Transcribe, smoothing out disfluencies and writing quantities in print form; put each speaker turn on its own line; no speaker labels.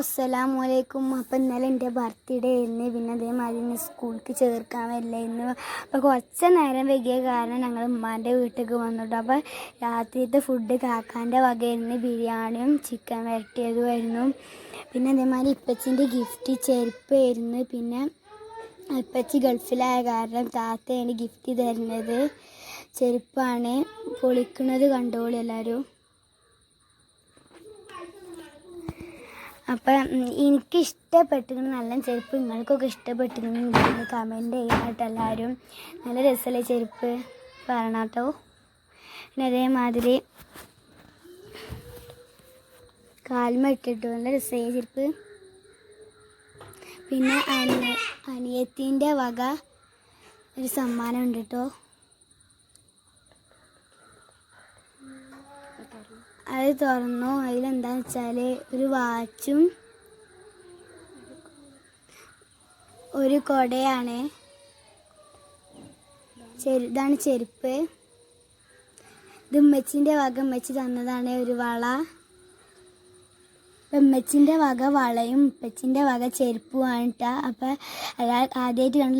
അസ്സലാമലൈക്കും. അപ്പം ഇന്നലെ എൻ്റെ ബർത്ത്ഡേ ആയിരുന്നു. പിന്നെ അതേമാതിരി ഇന്ന് സ്കൂൾക്ക് ചേർക്കാൻ വരില്ലായിരുന്നു. അപ്പോൾ കുറച്ച് നേരം വൈകിയ കാരണം ഞങ്ങൾ ഉമ്മാൻ്റെ വീട്ടിലേക്ക് വന്നിട്ടു. അപ്പോൾ രാത്രിയത്തെ ഫുഡ് കാക്കാൻ്റെ വകയായിരുന്നു. ബിരിയാണിയും ചിക്കൻ വരട്ടിയതുമായിരുന്നു. പിന്നെ അതേമാതിരി ഇപ്പച്ചിൻ്റെ ഗിഫ്റ്റ് ചെരുപ്പായിരുന്നു. പിന്നെ ഇപ്പച്ചി ഗൾഫിലായ കാരണം താത്തയാണ് ഗിഫ്റ്റ് തരുന്നത്. ചെരുപ്പാണ്. പൊളിക്കുന്നത് കണ്ടോളൂ എല്ലാവരും. അപ്പം എനിക്കിഷ്ടപ്പെട്ടിരുന്നു നല്ല ചെരുപ്പ്. നിങ്ങൾക്കൊക്കെ ഇഷ്ടപ്പെട്ടിരുന്നു കമൻറ്റ് ചെയ്യാനായിട്ട് എല്ലാവരും. നല്ല രസമല്ലേ ചെരുപ്പ് പറയണം കേട്ടോ. പിന്നെ അതേമാതിരി കാൽമ ഇട്ടിട്ടു നല്ല രസമായ ചെരുപ്പ്. പിന്നെ അനിയത്തിൻ്റെ വക ഒരു സമ്മാനം ഉണ്ട് കേട്ടോ. അത് തുറന്നു. അതിലെന്താണെന്ന് വെച്ചാൽ ഒരു വാച്ചും ഒരു കൊടയാണ്. ഇതാണ് ചെരുപ്പ്. ഇത് ഉമ്മച്ചിൻ്റെ വക ഉമ്മച്ചി തന്നതാണ്. ഒരു വള. അപ്പം ഉമ്മച്ചിൻ്റെ വക വളയും ഉപ്പച്ചിൻ്റെ വക ചെരുപ്പുമാണ് കേട്ടോ. അപ്പം ആദ്യമായിട്ട് കണ്ട